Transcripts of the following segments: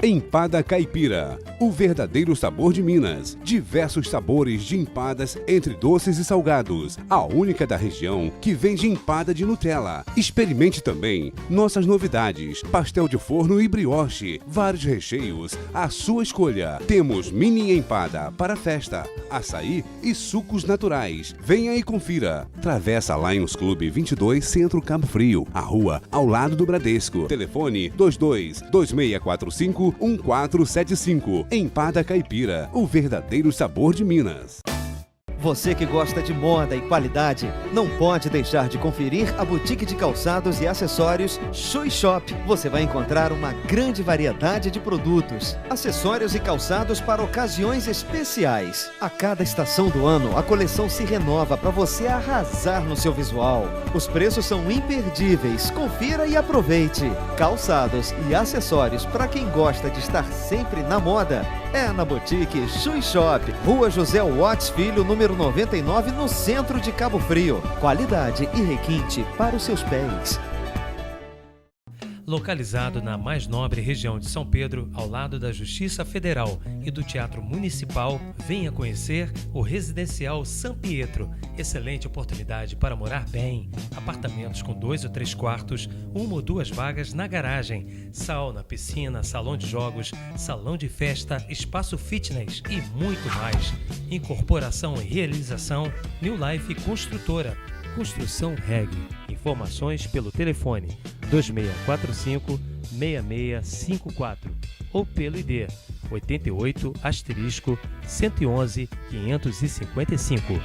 Empada Caipira, o verdadeiro sabor de Minas. Diversos sabores de empadas entre doces e salgados. A única da região que vende empada de Nutella. Experimente também nossas novidades. Pastel de forno e brioche. Vários recheios, à sua escolha. Temos mini empada para festa, açaí e sucos naturais. Venha e confira. Travessa Lions Clube 22, Centro Cabo Frio. A rua ao lado do Bradesco. Telefone 22-2645-1475. Empada Caipira, o verdadeiro sabor de Minas. Você que gosta de moda e qualidade, não pode deixar de conferir a boutique de calçados e acessórios Shoe Shop. Você vai encontrar uma grande variedade de produtos, acessórios e calçados para ocasiões especiais. A cada estação do ano, a coleção se renova para você arrasar no seu visual. Os preços são imperdíveis. Confira e aproveite. Calçados e acessórios para quem gosta de estar sempre na moda. É na boutique Shoe Shop, Rua José Watts Filho, número 99, no centro de Cabo Frio. Qualidade e requinte para os seus pés. Localizado na mais nobre região de São Pedro, ao lado da Justiça Federal e do Teatro Municipal, venha conhecer o Residencial San Pietro. Excelente oportunidade para morar bem. Apartamentos com 2 ou 3 quartos, 1 ou 2 vagas na garagem, sauna, piscina, salão de jogos, salão de festa, espaço fitness e muito mais. Incorporação e realização New Life Construtora. Construção Reg. Informações pelo telefone 2645-6654 ou pelo ID 88*111-555.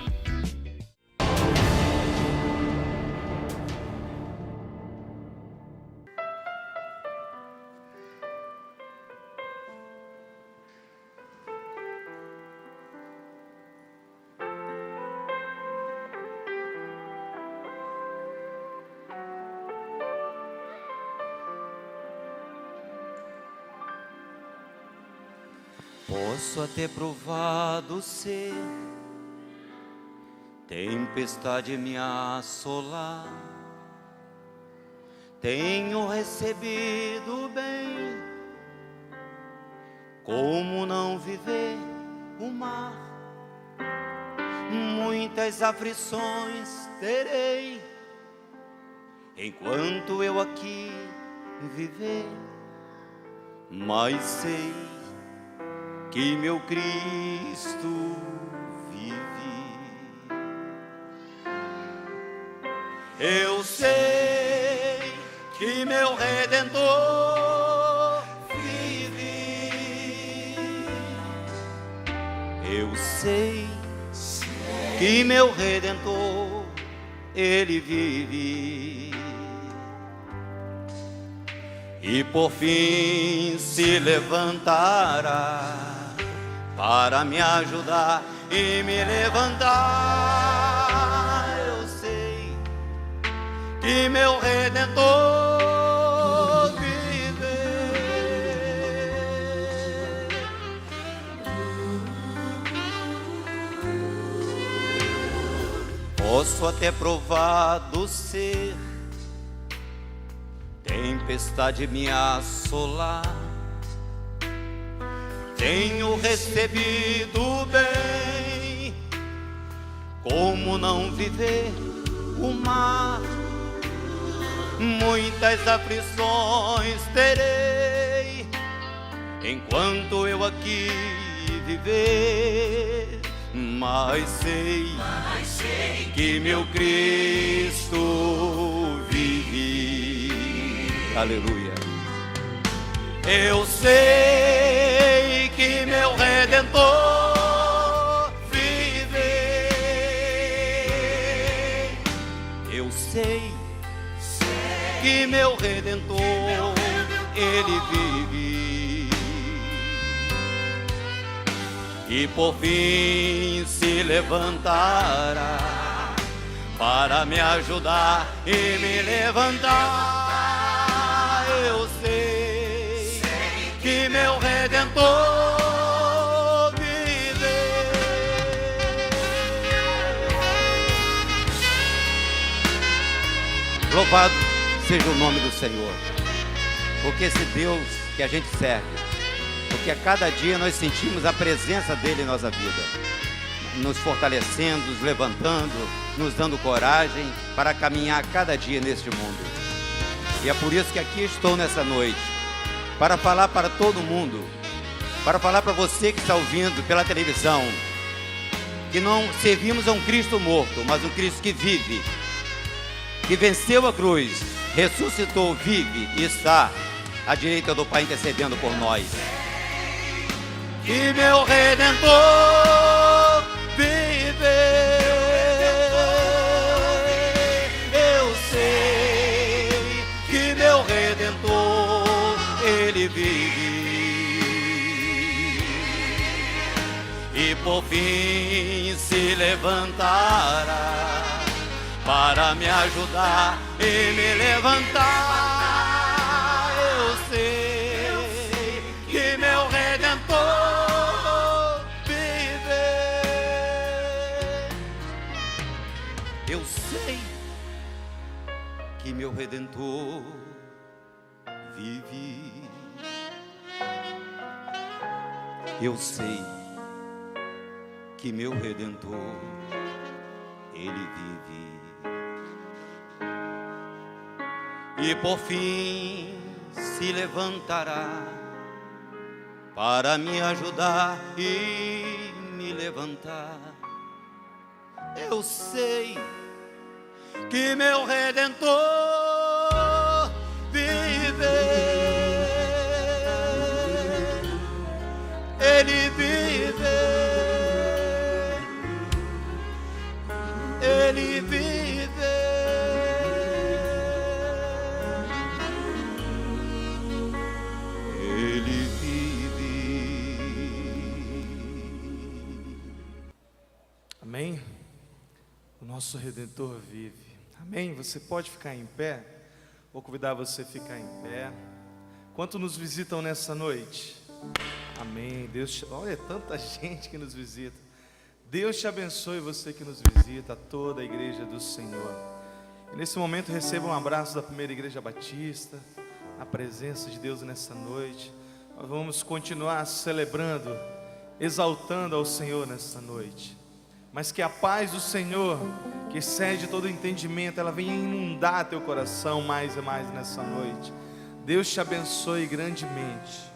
Posso até provado ser tempestade me assolar, tenho recebido bem, como não viver o mar? Muitas aflições terei, enquanto eu aqui viver, mas sei que meu Cristo vive. Eu sei que meu Redentor vive. Eu sei que meu Redentor, Ele vive. E por fim se levantará para me ajudar e me levantar. Eu sei que meu Redentor vive. Posso até provado ser tempestade me assolar, tenho recebido bem, como não viver o mar? Muitas aflições terei, enquanto eu aqui viver, mas sei que meu Cristo vive. Aleluia. Eu sei que meu Redentor vive. Eu sei que meu Redentor, Ele vive. E por fim se levantará para me ajudar e me levantar. Eu sei que meu Redentor vive. Louvado seja o nome do Senhor, porque esse Deus que a gente serve porque a cada dia nós sentimos a presença dele em nossa vida, nos fortalecendo, nos levantando, nos dando coragem para caminhar cada dia neste mundo. E é por isso que aqui estou nessa noite, para falar para todo mundo, para falar para você que está ouvindo pela televisão, que não servimos a um Cristo morto, mas um Cristo que vive, que venceu a cruz, ressuscitou, vive e está à direita do Pai intercedendo por nós. E meu Redentor vive, eu sei que meu Redentor, ele vive. E por fim se levantará para me ajudar e me levantar. Eu sei que meu Redentor vive. Eu sei que meu Redentor vive. Eu sei que meu Redentor, ele vive. E por fim se levantará para me ajudar e me levantar. Eu sei que meu Redentor vive. Ele vive. Ele vive. Ele vive. Amém? O nosso Redentor vive. Amém? Você pode ficar em pé? Vou convidar você a ficar em pé. Quanto nos visitam nessa noite? Amém. Deus, olha, tanta gente que nos visita. Deus te abençoe, você que nos visita, toda a igreja do Senhor. E nesse momento receba um abraço da primeira igreja batista, a presença de Deus nessa noite. Nós vamos continuar celebrando, exaltando ao Senhor nessa noite. Mas que a paz do Senhor, que excede todo entendimento, ela venha inundar teu coração mais e mais nessa noite. Deus te abençoe grandemente.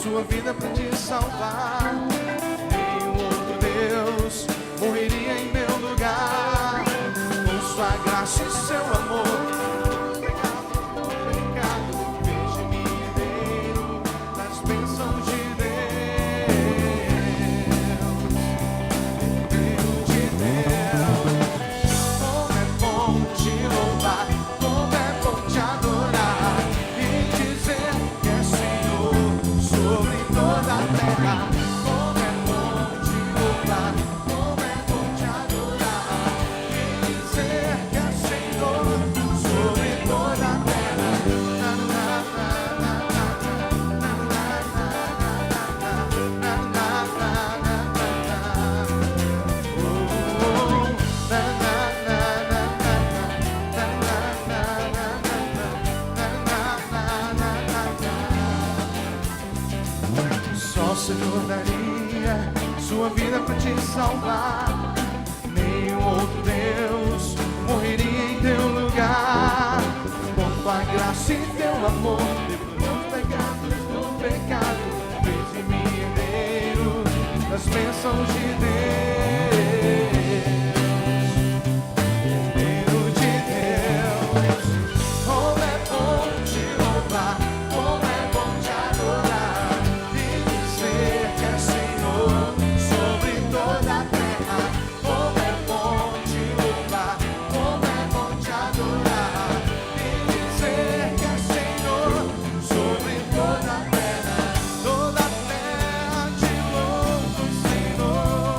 Sua vida para te salvar, nenhum outro Deus morreria em meu lugar. Com sua graça e seu amor, o pecado fez de mim herdeiro das bênçãos de Deus. Como é bom te louvar, como é bom te adorar e dizer que é Senhor sobre toda a terra. Como é bom te louvar, como é bom te adorar e dizer que é Senhor sobre toda a terra. Só o Senhor daria sua vida para te salvar. Nenhum outro Deus morreria em teu lugar. Com tua graça e teu amor, perdoou os pecados do pecado, fez de mim herdeiro das bênçãos de Deus. Herdeiro de Deus. Como é bom te louvar, como é bom te adorar e dizer que é Senhor sobre toda a terra. Como é bom te louvar, como é bom te adorar e dizer que é Senhor sobre toda a terra. Toda a terra te louva, Senhor.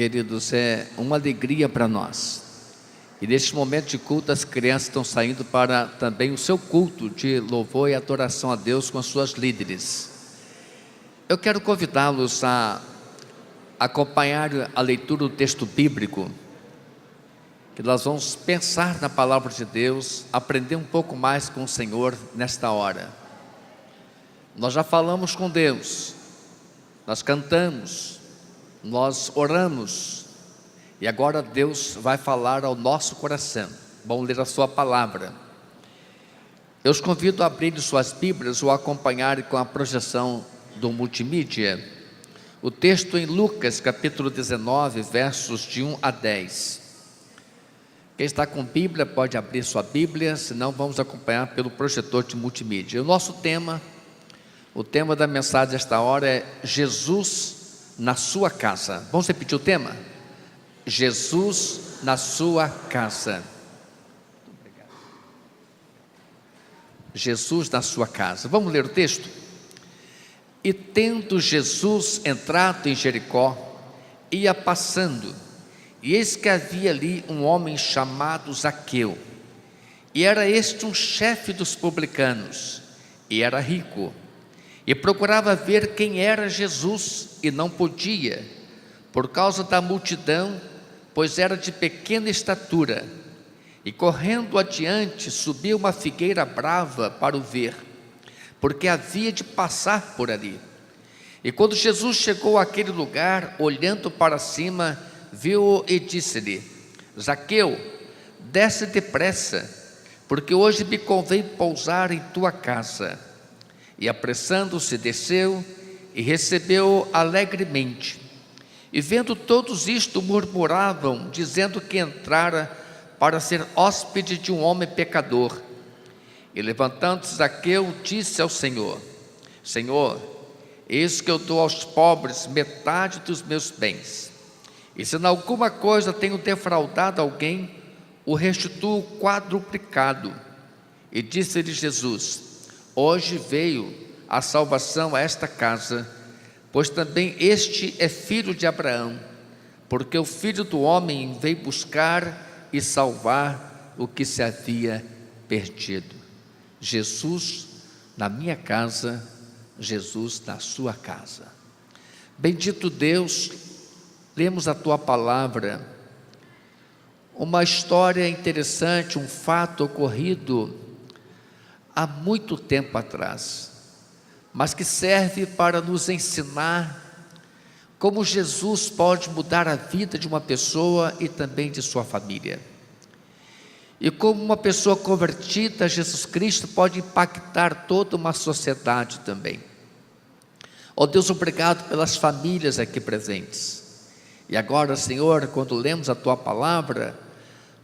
Queridos, é uma alegria para nós. E neste momento de culto, as crianças estão saindo para também o seu culto de louvor e adoração a Deus com as suas líderes. Eu quero convidá-los a acompanhar a leitura do texto bíblico, que nós vamos pensar na palavra de Deus, aprender um pouco mais com o Senhor nesta hora. Nós já falamos com Deus, nós cantamos, nós oramos, e agora Deus vai falar ao nosso coração. Vamos ler a sua palavra. Eu os convido a abrir suas Bíblias ou a acompanhar com a projeção do multimídia o texto em Lucas capítulo 19, versos de 1 a 10. Quem está com Bíblia pode abrir sua Bíblia, senão vamos acompanhar pelo projetor de multimídia. O nosso tema, o tema da mensagem desta hora é Jesus na sua casa. Vamos repetir o tema? Jesus na sua casa. Jesus na sua casa. Vamos ler o texto? E tendo Jesus entrado em Jericó, ia passando, e eis que havia ali um homem chamado Zaqueu, e era este um chefe dos publicanos, e era rico, e procurava ver quem era Jesus, e não podia, por causa da multidão, pois era de pequena estatura, e correndo adiante, subiu uma figueira brava para o ver, porque havia de passar por ali. E quando Jesus chegou àquele lugar, olhando para cima, viu-o e disse-lhe: Zaqueu, desce depressa, porque hoje me convém pousar em tua casa. E apressando-se, desceu e recebeu-o alegremente. E vendo todos isto, murmuravam, dizendo que entrara para ser hóspede de um homem pecador. E levantando-se Zaqueu, disse ao Senhor: Senhor, eis que eu dou aos pobres metade dos meus bens, e se em alguma coisa tenho defraudado alguém, o restituo quadruplicado. E disse-lhe Jesus: hoje veio a salvação a esta casa, pois também este é filho de Abraão, porque o Filho do Homem veio buscar e salvar o que se havia perdido. Jesus na minha casa, Jesus na sua casa. Bendito Deus, lemos a tua palavra, uma história interessante, um fato ocorrido há muito tempo atrás, mas que serve para nos ensinar como Jesus pode mudar a vida de uma pessoa e também de sua família. E como uma pessoa convertida a Jesus Cristo pode impactar toda uma sociedade também. Ó Deus, obrigado pelas famílias aqui presentes. E agora, Senhor, quando lemos a tua palavra,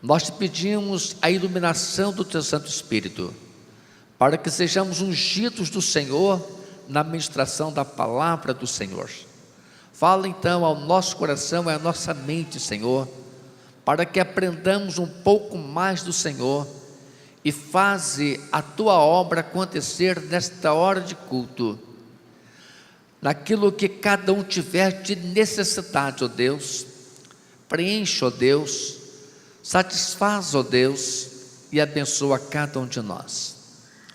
nós te pedimos a iluminação do teu Santo Espírito, para que sejamos ungidos do Senhor na ministração da palavra do Senhor. Fala então ao nosso coração e à nossa mente, Senhor, para que aprendamos um pouco mais do Senhor e faze a tua obra acontecer nesta hora de culto, naquilo que cada um tiver de necessidade, ó Deus. Preenche, ó Deus, satisfaz, ó Deus, e abençoa cada um de nós.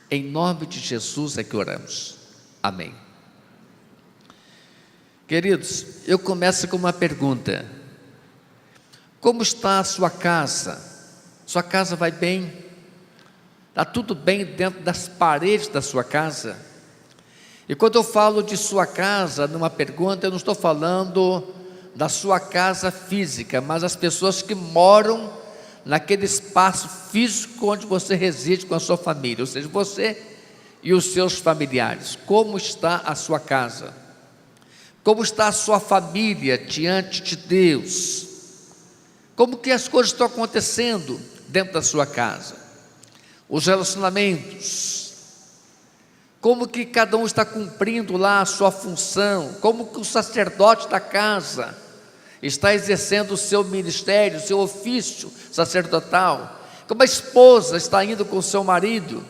Em nome de Jesus é que oramos. Amém. Queridos, eu começo com uma pergunta: como está a sua casa? Sua casa vai bem? Está tudo bem dentro das paredes da sua casa? E quando eu falo de sua casa, numa pergunta, eu não estou falando da sua casa física, mas as pessoas que moram naquele espaço físico onde você reside com a sua família, ou seja, você e os seus familiares. Como está a sua casa? Como está a sua família diante de Deus? Como que as coisas estão acontecendo dentro da sua casa? Os relacionamentos, como que cada um está cumprindo lá a sua função? Como que o sacerdote da casa está exercendo o seu ministério, o seu ofício sacerdotal? Como a esposa está indo com o seu marido?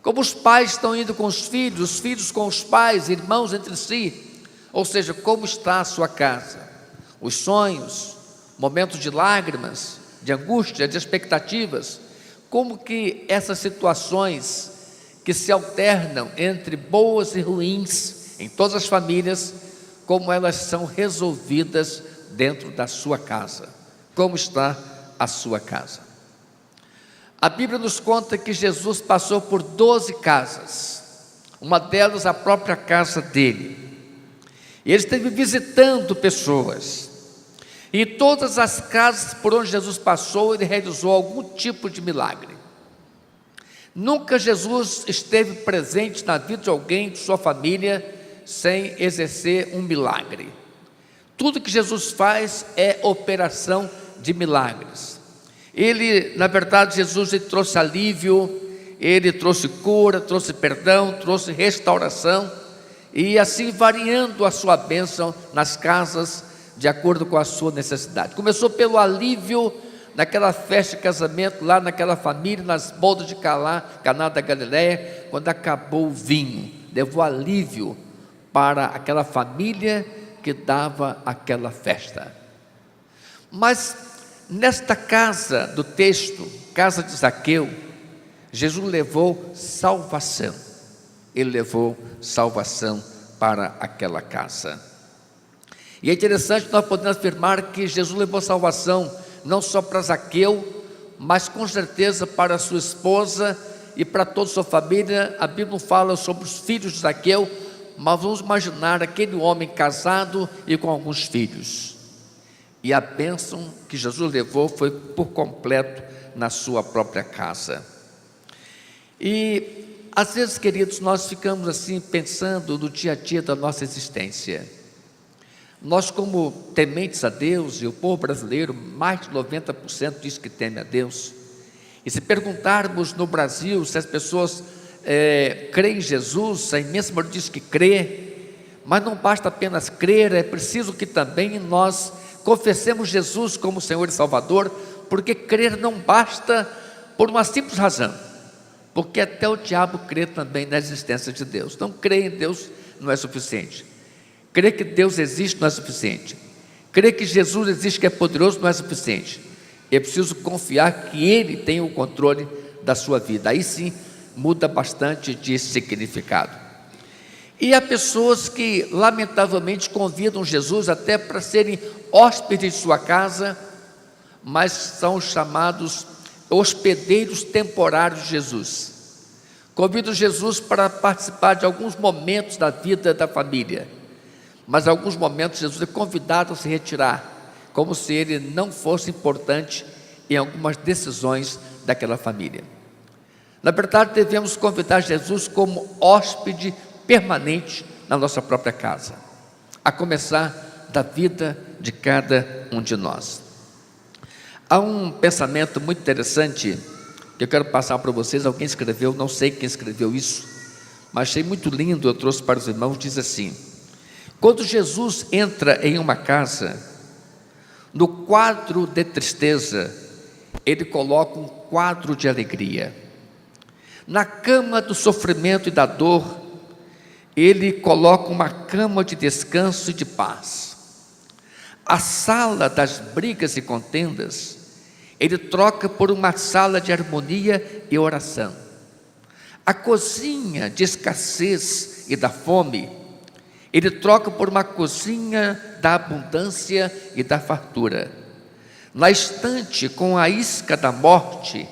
Como os pais estão indo com os filhos com os pais, irmãos entre si? Ou seja, como está a sua casa? os sonhos, momentos de lágrimas, de angústia, de expectativas, como que essas situações que se alternam entre boas e ruins em todas as famílias, como elas são resolvidas dentro da sua casa. Como está a sua casa? A Bíblia nos conta que Jesus passou por 12 casas, uma delas a própria casa dele. Ele esteve visitando pessoas, e em todas as casas por onde Jesus passou, ele realizou algum tipo de milagre. Nunca Jesus esteve presente na vida de alguém, de sua família, sem exercer um milagre. Tudo que Jesus faz é operação de milagres. Ele, na verdade, Jesus ele trouxe alívio, ele trouxe cura, trouxe perdão, trouxe restauração, e assim variando a sua bênção nas casas, de acordo com a sua necessidade. Começou pelo alívio naquela festa de casamento, lá naquela família, nas bodas de Caná da Galileia, quando acabou o vinho, levou alívio para aquela família que dava aquela festa. Mas nesta casa do texto, casa de Zaqueu, Jesus levou salvação. Ele levou salvação para aquela casa. E é interessante, nós podemos afirmar que Jesus levou salvação não só para Zaqueu, mas com certeza para a sua esposa e para toda a sua família. A Bíblia não fala sobre os filhos de Zaqueu, mas vamos imaginar aquele homem casado e com alguns filhos. E a bênção que Jesus levou foi por completo na sua própria casa. E às vezes, queridos, nós ficamos assim pensando no dia a dia da nossa existência. Nós, como tementes a Deus, e o povo brasileiro, mais de 90% diz que teme a Deus. E se perguntarmos no Brasil se as pessoas creem em Jesus, a imensa maioria diz que crê, mas não basta apenas crer, é preciso que também nós confessemos Jesus como Senhor e Salvador, porque crer não basta por uma simples razão, porque até o diabo crê também na existência de Deus. Então, crer em Deus não é suficiente. Crer que Deus existe não é suficiente. Crer que Jesus existe, que é poderoso, não é suficiente. É preciso confiar que Ele tem o controle da sua vida. Aí sim, muda bastante de significado. E há pessoas que, lamentavelmente, convidam Jesus até para serem hóspedes de sua casa, mas são chamados hospedeiros temporários de Jesus. Convidam Jesus para participar de alguns momentos da vida da família, mas em alguns momentos Jesus é convidado a se retirar, como se ele não fosse importante em algumas decisões daquela família. Na verdade, devemos convidar Jesus como hóspede permanente na nossa própria casa, a começar da vida de cada um de nós. Há um pensamento muito interessante que eu quero passar para vocês. Alguém escreveu, não sei quem escreveu isso, mas achei muito lindo, eu trouxe para os irmãos. Diz assim: quando Jesus entra em uma casa, no quadro de tristeza, ele coloca um quadro de alegria. Na cama do sofrimento e da dor, ele coloca uma cama de descanso e de paz. A sala das brigas e contendas, ele troca por uma sala de harmonia e oração. A cozinha de escassez e da fome, ele troca por uma cozinha da abundância e da fartura. Na estante com a isca da morte,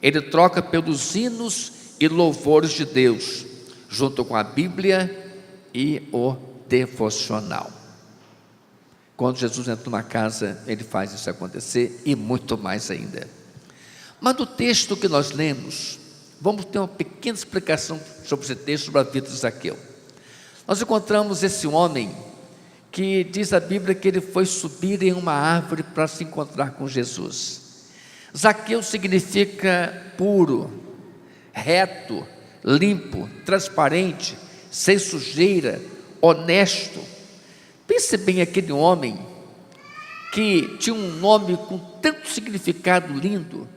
ele troca pelos hinos e louvores de Deus, junto com a Bíblia e o devocional. Quando Jesus entra numa casa, ele faz isso acontecer e muito mais ainda. Mas no texto que nós lemos, vamos ter uma pequena explicação sobre esse texto, sobre a vida de Zaqueu. Nós encontramos esse homem que diz a Bíblia que ele foi subir em uma árvore para se encontrar com Jesus. Zaqueu significa puro, reto, limpo, transparente, sem sujeira, honesto. Pense bem aquele homem que tinha um nome com tanto significado lindo,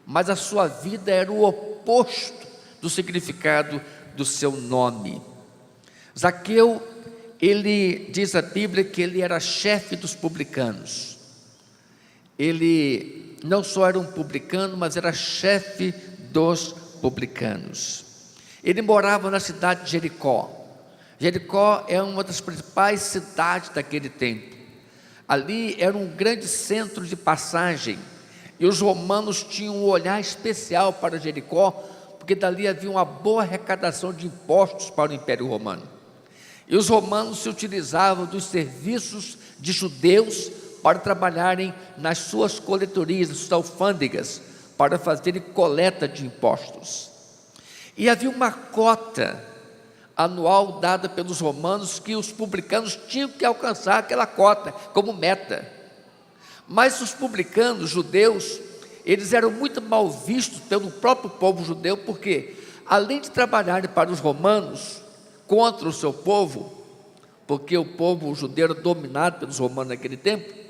mas a sua vida era o oposto do significado do seu nome. Zaqueu ele diz a Bíblia que ele era chefe dos publicanos. Ele não só era um publicano, mas era chefe dos publicanos. Ele morava na cidade de Jericó. Jericó é uma das principais cidades daquele tempo. Ali era um grande centro de passagem, e os romanos tinham um olhar especial para Jericó, porque dali havia uma boa arrecadação de impostos para o Império Romano. E os romanos se utilizavam dos serviços de judeus para trabalharem nas suas coletorias, nas suas alfândegas, para fazerem coleta de impostos. E havia uma cota anual dada pelos romanos, que os publicanos tinham que alcançar aquela cota como meta. Mas os publicanos judeus, eles eram muito mal vistos pelo próprio povo judeu, porque além de trabalharem para os romanos contra o seu povo, porque o povo judeu era dominado pelos romanos naquele tempo,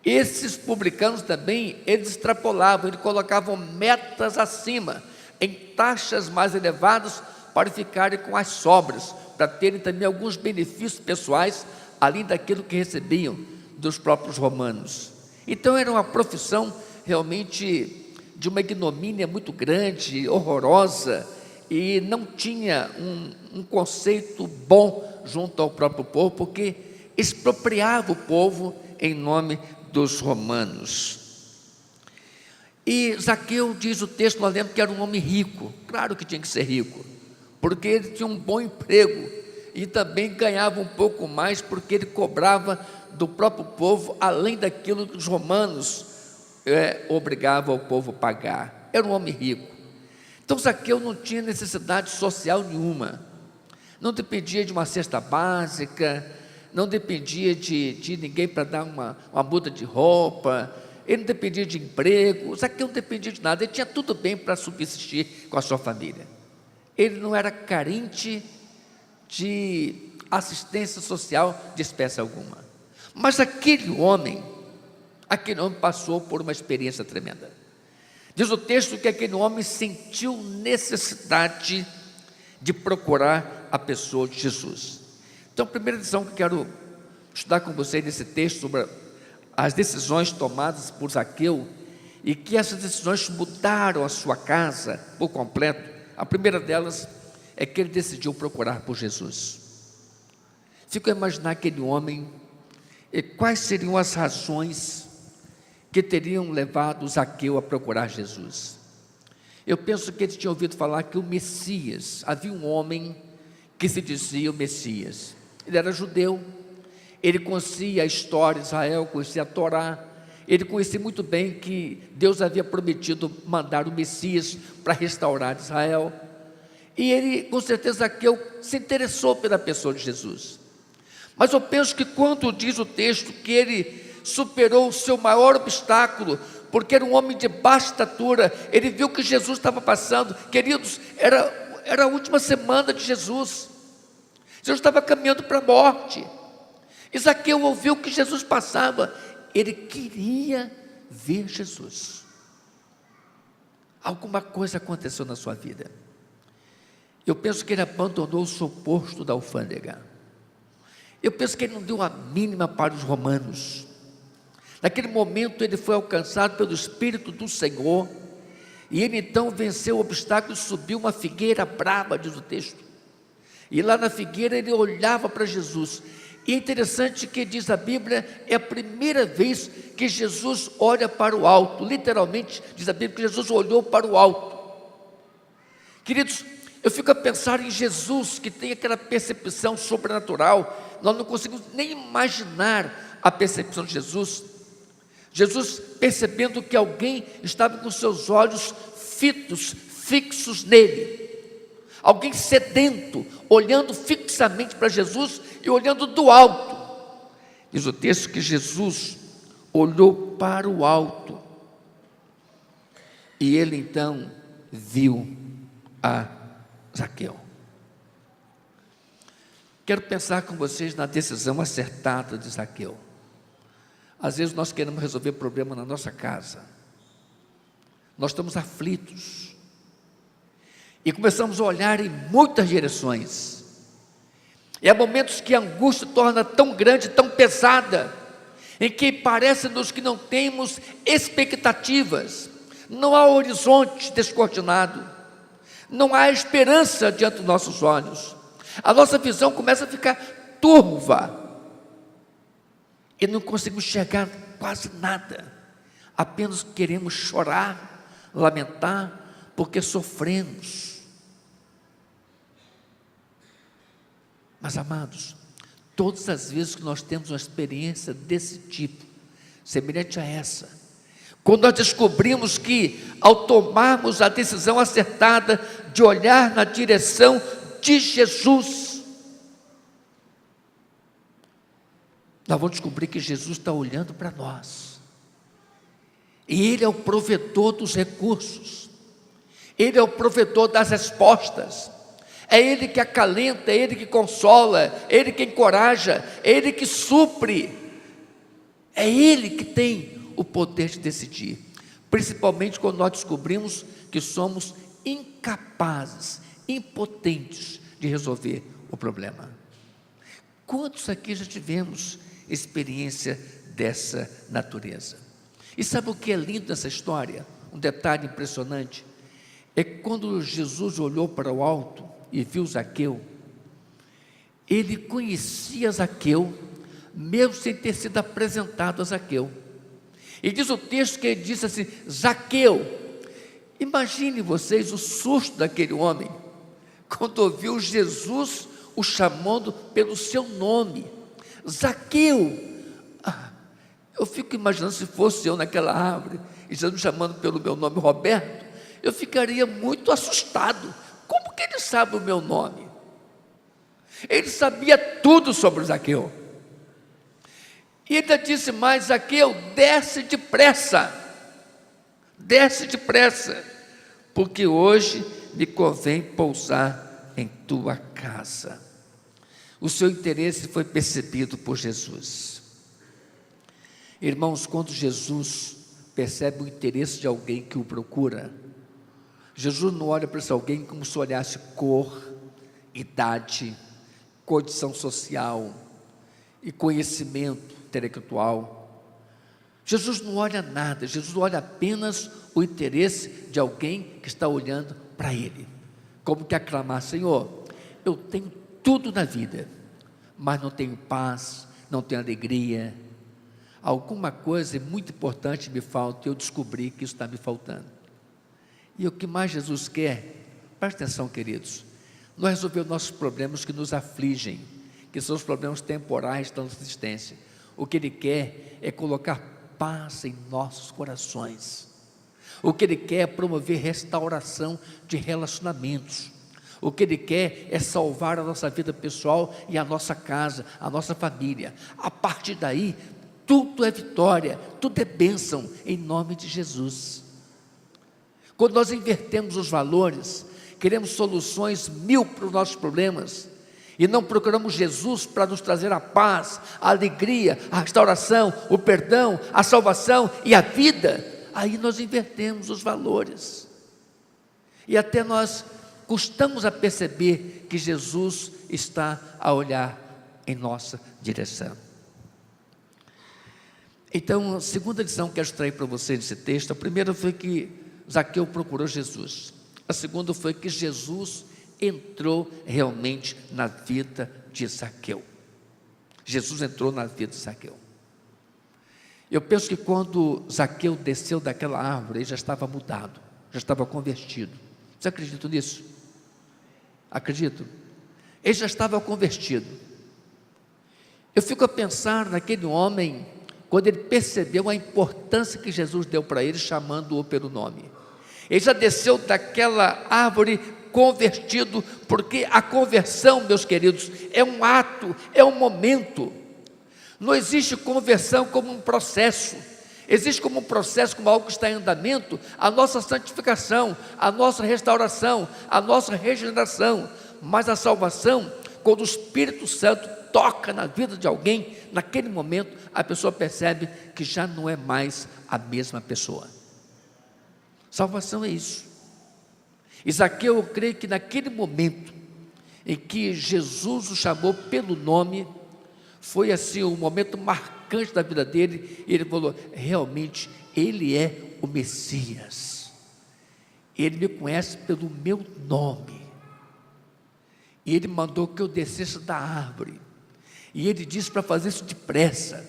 esses publicanos também, eles extrapolavam, eles colocavam metas acima, em taxas mais elevadas, para ficarem com as sobras, para terem também alguns benefícios pessoais, além daquilo que recebiam dos próprios romanos. Então era uma profissão realmente de uma ignomínia muito grande, horrorosa, e não tinha um conceito bom junto ao próprio povo, porque expropriava o povo em nome dos romanos. E Zaqueu, diz o texto, nós lemos que era um homem rico. Claro que tinha que ser rico, porque ele tinha um bom emprego e também ganhava um pouco mais, porque ele cobrava do próprio povo, além daquilo que os romanos obrigavam o povo a pagar. Era um homem rico. Então Zaqueu não tinha necessidade social nenhuma, não dependia de uma cesta básica, não dependia de ninguém para dar uma muda de roupa, ele não dependia de emprego, Zaqueu não dependia de nada, ele tinha tudo bem para subsistir com a sua família. Ele não era carente de assistência social de espécie alguma. Mas aquele homem passou por uma experiência tremenda. Diz o texto que aquele homem sentiu necessidade de procurar a pessoa de Jesus. Então, a primeira lição que eu quero estudar com vocês nesse texto, sobre as decisões tomadas por Zaqueu, e que essas decisões mudaram a sua casa por completo. A primeira delas é que ele decidiu procurar por Jesus. Fico a imaginar aquele homem, e quais seriam as razões que teriam levado Zaqueu a procurar Jesus. Eu penso que ele tinha ouvido falar que o Messias, havia um homem que se dizia o Messias. Ele era judeu, ele conhecia a história de Israel, conhecia a Torá, ele conhecia muito bem que Deus havia prometido mandar o Messias para restaurar Israel, e ele, com certeza, Zaqueu se interessou pela pessoa de Jesus. Mas eu penso que quando diz o texto que ele superou o seu maior obstáculo, porque era um homem de baixa estatura, ele viu que Jesus estava passando, queridos, era a última semana de Jesus, Jesus estava caminhando para a morte, e Zaqueu ouviu que Jesus passava, ele queria ver Jesus. Alguma coisa aconteceu na sua vida. Eu penso que ele abandonou o seu posto da alfândega, eu penso que ele não deu a mínima para os romanos. Naquele momento ele foi alcançado pelo Espírito do Senhor, e ele então venceu o obstáculo e subiu uma figueira brava, diz o texto, e lá na figueira ele olhava para Jesus. E é interessante que diz a Bíblia, é a primeira vez que Jesus olha para o alto, literalmente diz a Bíblia que Jesus olhou para o alto. Queridos, eu fico a pensar em Jesus, que tem aquela percepção sobrenatural, nós não conseguimos nem imaginar a percepção de Jesus. Jesus percebendo que alguém estava com seus olhos fixos nele, alguém sedento, olhando fixamente para Jesus e olhando do alto. Diz o texto que Jesus olhou para o alto, e ele então viu a Zaqueu. Quero pensar com vocês na decisão acertada de Zaqueu. Às vezes nós queremos resolver problema na nossa casa, nós estamos aflitos, e começamos a olhar em muitas direções, E há momentos que a angústia torna tão grande, tão pesada, em que parece-nos que não temos expectativas, não há horizonte descortinado, não há esperança diante dos nossos olhos. A nossa visão começa a ficar turva e não conseguimos enxergar quase nada, apenas queremos chorar, lamentar, porque sofremos. Mas, amados, todas as vezes que nós temos uma experiência desse tipo, semelhante a essa, quando nós descobrimos que, ao tomarmos a decisão acertada de olhar na direção de Jesus, nós vamos descobrir que Jesus está olhando para nós, e Ele é o provedor dos recursos, Ele é o provedor das respostas, é Ele que acalenta, é Ele que consola, é Ele que encoraja, é Ele que supre, é Ele que tem o poder de decidir, principalmente quando nós descobrimos que somos incapazes, impotentes de resolver o problema. Quantos aqui já tivemos experiência dessa natureza? E sabe o que é lindo nessa história? Um detalhe impressionante, é que quando Jesus olhou para o alto e viu Zaqueu, Ele conhecia Zaqueu, mesmo sem ter sido apresentado a Zaqueu. E diz o texto que ele disse assim: Zaqueu, imagine vocês o susto daquele homem, quando ouviu Jesus o chamando pelo seu nome, Zaqueu. Eu fico imaginando se fosse eu naquela árvore, e Jesus me chamando pelo meu nome, Roberto, eu ficaria muito assustado. Como que ele sabe o meu nome? Ele sabia tudo sobre Zaqueu. E ainda disse mais: Zaqueu, desce depressa, porque hoje me convém pousar em tua casa. O seu interesse foi percebido por Jesus. Irmãos, quando Jesus percebe o interesse de alguém que o procura, Jesus não olha para esse alguém como se olhasse cor, idade, condição social e conhecimento intelectual. Jesus não olha nada, Jesus olha apenas o interesse de alguém que está olhando para Ele, como que aclamar: Senhor, eu tenho tudo na vida, mas não tenho paz, não tenho alegria, alguma coisa muito importante me falta, e eu descobri que isso está me faltando. E o que mais Jesus quer, presta atenção, queridos, não é resolver os nossos problemas que nos afligem, que são os problemas temporais da nossa existência. O que Ele quer é colocar paz em nossos corações. O que Ele quer é promover restauração de relacionamentos. O que Ele quer é salvar a nossa vida pessoal e a nossa casa, a nossa família. A partir daí, tudo é vitória, tudo é bênção, em nome de Jesus. Quando nós invertemos os valores, queremos soluções 1000 para os nossos problemas, e não procuramos Jesus para nos trazer a paz, a alegria, a restauração, o perdão, a salvação e a vida, aí nós invertemos os valores, e até nós custamos a perceber que Jesus está a olhar em nossa direção. Então, a segunda lição que eu extraí para você desse texto, a primeira foi que Zaqueu procurou Jesus, a segunda foi que Jesus entrou realmente na vida de Zaqueu. Jesus entrou na vida de Zaqueu. Eu penso que quando Zaqueu desceu daquela árvore, ele já estava mudado, já estava convertido. Você acredita nisso? Acredito. Ele já estava convertido. Eu fico a pensar naquele homem, quando ele percebeu a importância que Jesus deu para ele, chamando-o pelo nome. Ele já desceu daquela árvore convertido, porque a conversão, meus queridos, é um ato, é um momento. Não existe conversão como um processo, existe como um processo, como algo que está em andamento, a nossa santificação, a nossa restauração, a nossa regeneração. Mas a salvação, quando o Espírito Santo toca na vida de alguém, naquele momento a pessoa percebe que já não é mais a mesma pessoa. Salvação é isso. E Zaqueu, eu creio que naquele momento em que Jesus o chamou pelo nome, foi assim um momento marcante da vida dele. Ele falou: realmente ele é o Messias, ele me conhece pelo meu nome. E ele mandou que eu descesse da árvore, e ele disse para fazer isso depressa,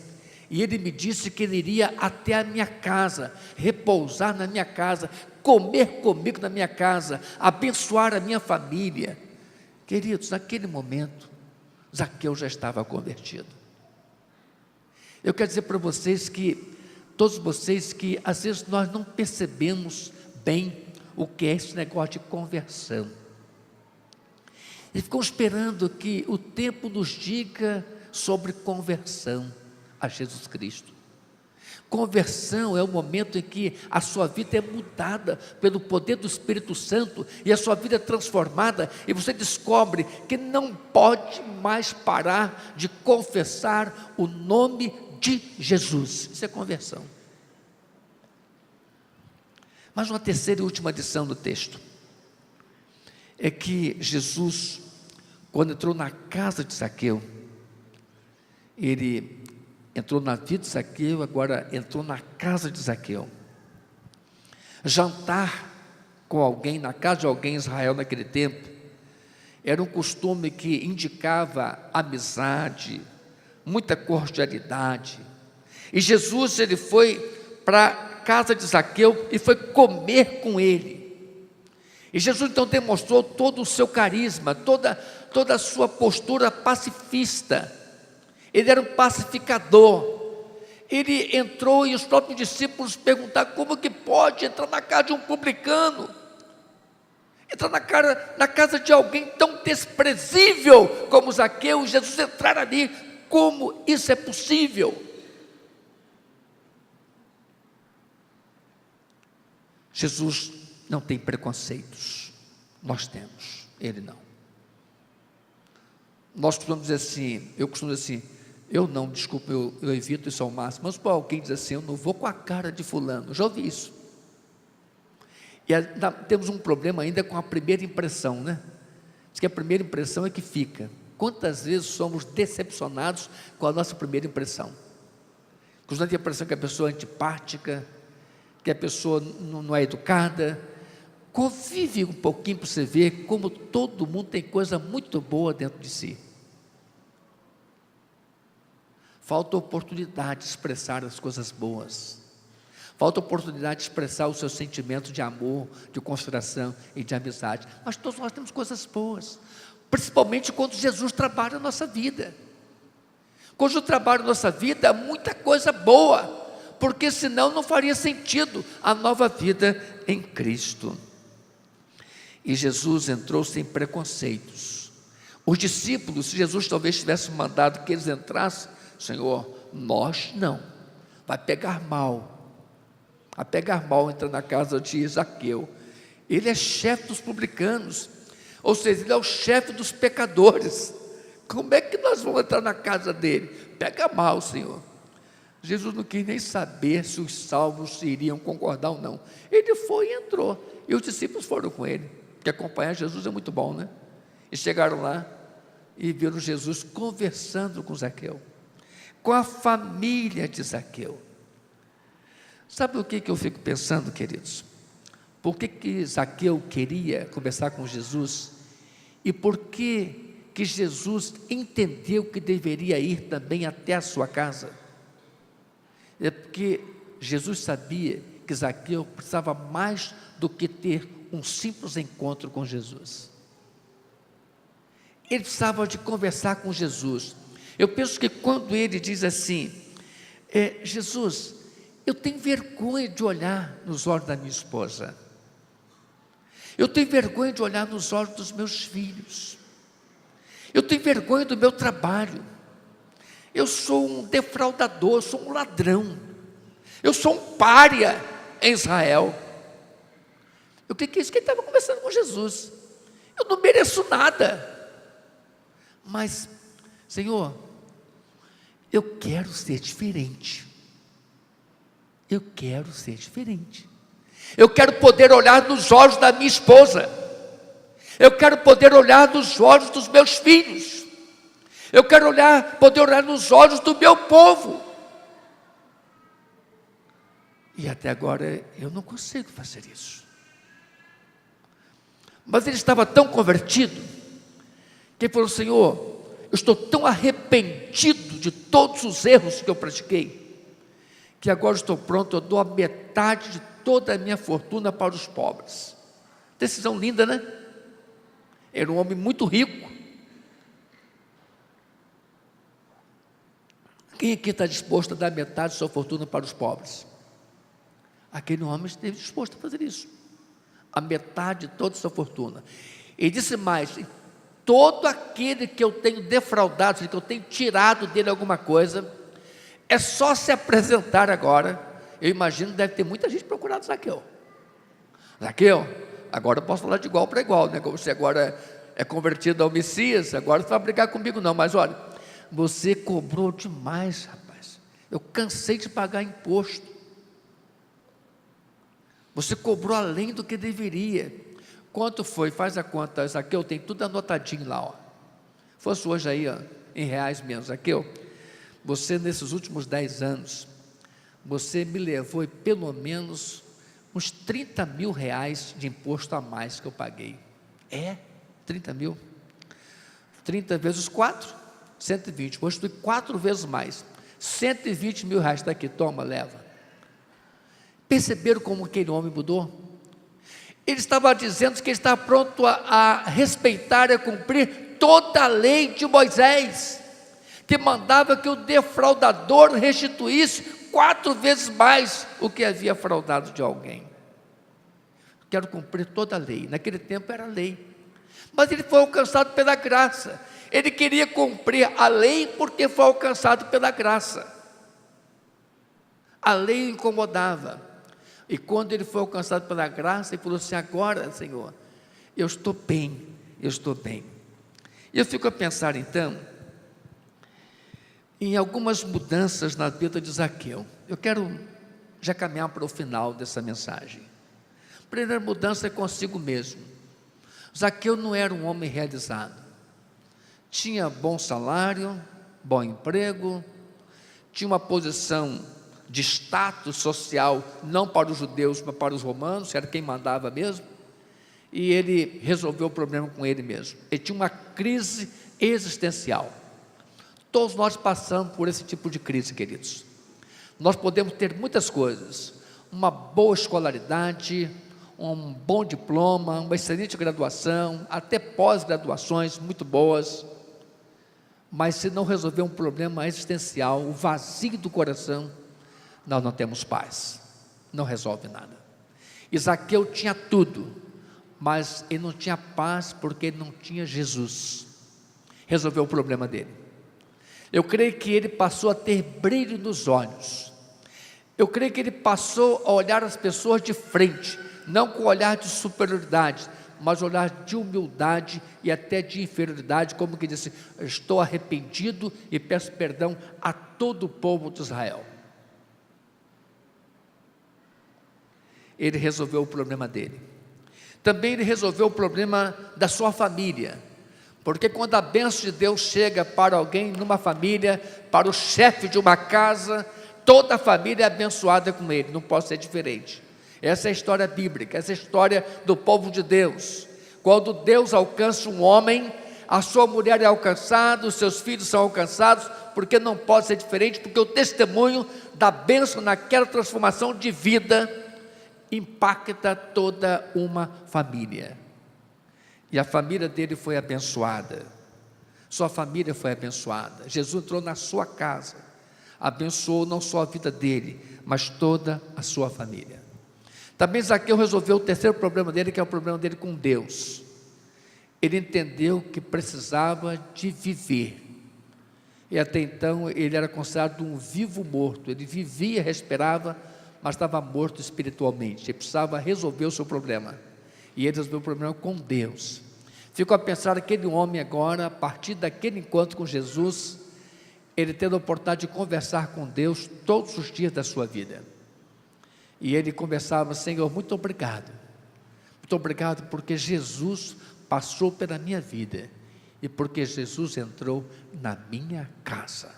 e ele me disse que ele iria até a minha casa, repousar na minha casa, comer comigo na minha casa, abençoar a minha família. Queridos, naquele momento, Zaqueu já estava convertido. Eu quero dizer para vocês que, todos vocês, que às vezes nós não percebemos bem o que é esse negócio de conversão, e ficamos esperando que o tempo nos diga sobre conversão a Jesus Cristo. Conversão é o momento em que a sua vida é mudada pelo poder do Espírito Santo, e a sua vida é transformada, e você descobre que não pode mais parar de confessar o nome de Jesus. Isso é conversão. Mas uma terceira e última adição do texto é que Jesus, quando entrou na casa de Zaqueu, ele entrou na vida de Zaqueu, agora entrou na casa de Zaqueu. Jantar com alguém, na casa de alguém em Israel naquele tempo, era um costume que indicava amizade, muita cordialidade. E Jesus, ele foi para a casa de Zaqueu e foi comer com ele. E Jesus então demonstrou todo o seu carisma, toda a sua postura pacifista. Ele era um pacificador. Ele entrou, e os próprios discípulos perguntaram: como que pode entrar na casa de um publicano? Entrar na casa de alguém tão desprezível como Zaqueu. Jesus entrar ali, como isso é possível? Jesus não tem preconceitos, nós temos, ele não. Nós costumamos dizer assim, eu costumo dizer assim: eu não, desculpa, eu evito isso ao máximo. Mas para alguém dizer assim: eu não vou com a cara de fulano, já ouvi isso. E temos um problema ainda com a primeira impressão, né? Diz que a primeira impressão é que fica. Quantas vezes somos decepcionados com a nossa primeira impressão? Costumamos ter a impressão que a pessoa é antipática, que a pessoa não é educada. Convive um pouquinho para você ver como todo mundo tem coisa muito boa dentro de si. Falta oportunidade de expressar as coisas boas. Falta oportunidade de expressar os seus sentimentos de amor, de consideração e de amizade. Mas todos nós temos coisas boas, principalmente quando Jesus trabalha a nossa vida. Quando Jesus trabalha a nossa vida, muita coisa boa, porque senão não faria sentido a nova vida em Cristo. E Jesus entrou sem preconceitos. Os discípulos, se Jesus talvez tivesse mandado que eles entrassem: Senhor, nós não, vai pegar mal entrar na casa de Zaqueu. Ele é chefe dos publicanos, ou seja, ele é o chefe dos pecadores. Como é que nós vamos entrar na casa dele? Pega mal, Senhor. Jesus não quis nem saber se os salvos iriam concordar ou não. Ele foi e entrou, e os discípulos foram com ele, porque acompanhar Jesus é muito bom, né? E chegaram lá e viram Jesus conversando com Zaqueu, com a família de Zaqueu. Sabe o que eu fico pensando, queridos? Por que Zaqueu queria conversar com Jesus? E por que Jesus entendeu que deveria ir também até a sua casa? É porque Jesus sabia que Zaqueu precisava mais do que ter um simples encontro com Jesus. Ele precisava de conversar com Jesus. Eu penso que quando ele diz assim: Jesus, eu tenho vergonha de olhar nos olhos da minha esposa, eu tenho vergonha de olhar nos olhos dos meus filhos, eu tenho vergonha do meu trabalho, eu sou um defraudador, eu sou um ladrão, eu sou um pária em Israel. O que é isso? Que ele estava conversando com Jesus. Eu não mereço nada, mas Senhor, eu quero ser diferente. Eu quero ser diferente. Eu quero poder olhar nos olhos da minha esposa. Eu quero poder olhar nos olhos dos meus filhos. Eu quero poder olhar nos olhos do meu povo. E até agora eu não consigo fazer isso. Mas ele estava tão convertido, que ele falou: Senhor, eu estou tão arrependido de todos os erros que eu pratiquei, que agora estou pronto, eu dou a metade de toda a minha fortuna para os pobres. Decisão linda, né? Era um homem muito rico. Quem aqui está disposto a dar metade de sua fortuna para os pobres? Aquele homem esteve disposto a fazer isso, a metade de toda a sua fortuna. Ele disse mais: todo aquele que eu tenho defraudado, que eu tenho tirado dele alguma coisa, é só se apresentar agora. Eu imagino que deve ter muita gente procurando Zaqueu. Zaqueu, agora eu posso falar de igual para igual, né? Como você agora é convertido ao Messias, agora você vai brigar comigo não, mas olha, você cobrou demais, rapaz. Eu cansei de pagar imposto. Você cobrou além do que deveria. Quanto foi? Faz a conta, Zaqueu, tem tudo anotadinho lá, ó. Fosse hoje aí, ó, em reais mesmo. Zaqueu, você nesses últimos 10 anos, você me levou pelo menos uns 30 mil reais de imposto a mais que eu paguei. 30 mil. 30 vezes 4, 120. Hoje foi 4 vezes mais. 120 mil reais, está aqui, toma, leva. Perceberam como aquele homem mudou? Ele estava dizendo que ele estava pronto a respeitar e a cumprir toda a lei de Moisés, que mandava que o defraudador restituísse 4 vezes mais o que havia fraudado de alguém. Quero cumprir toda a lei. Naquele tempo era lei, mas ele foi alcançado pela graça. Ele queria cumprir a lei porque foi alcançado pela graça. A lei o incomodava. E quando ele foi alcançado pela graça, ele falou assim: agora, Senhor, eu estou bem, eu estou bem. E eu fico a pensar então em algumas mudanças na vida de Zaqueu. Eu quero já caminhar para o final dessa mensagem. A primeira mudança é consigo mesmo. Zaqueu não era um homem realizado. Tinha bom salário, bom emprego, tinha uma posição de status social, não para os judeus, mas para os romanos, era quem mandava mesmo, e ele resolveu o problema com ele mesmo. Ele tinha uma crise existencial. Todos nós passamos por esse tipo de crise, queridos. Nós podemos ter muitas coisas, uma boa escolaridade, um bom diploma, uma excelente graduação, até pós-graduações muito boas, mas se não resolver um problema existencial, o vazio do coração, nós não temos paz, não resolve nada. E Zaqueu tinha tudo, mas ele não tinha paz porque ele não tinha Jesus. Resolveu o problema dele. Eu creio que ele passou a ter brilho nos olhos. Eu creio que ele passou a olhar as pessoas de frente, não com olhar de superioridade, mas olhar de humildade e até de inferioridade, como que disse: estou arrependido e peço perdão a todo o povo de Israel. Ele resolveu o problema dele. Também ele resolveu o problema da sua família, porque quando a bênção de Deus chega para alguém numa família, para o chefe de uma casa, toda a família é abençoada com ele, não pode ser diferente. Essa é a história bíblica, essa é a história do povo de Deus. Quando Deus alcança um homem, a sua mulher é alcançada, os seus filhos são alcançados, porque não pode ser diferente, porque o testemunho da bênção naquela transformação de vida impacta toda uma família. E a família dele foi abençoada. Sua família foi abençoada. Jesus entrou na sua casa, abençoou não só a vida dele, mas toda a sua família. Também Zaqueu resolveu o terceiro problema dele, que é o problema dele com Deus. Ele entendeu que precisava de viver. E até então ele era considerado um vivo morto. Ele vivia, respirava, mas estava morto espiritualmente. Ele precisava resolver o seu problema. E ele resolveu o problema com Deus. Fico a pensar aquele homem agora, a partir daquele encontro com Jesus, ele tendo a oportunidade de conversar com Deus todos os dias da sua vida. E ele conversava: Senhor, muito obrigado. Muito obrigado porque Jesus passou pela minha vida e porque Jesus entrou na minha casa.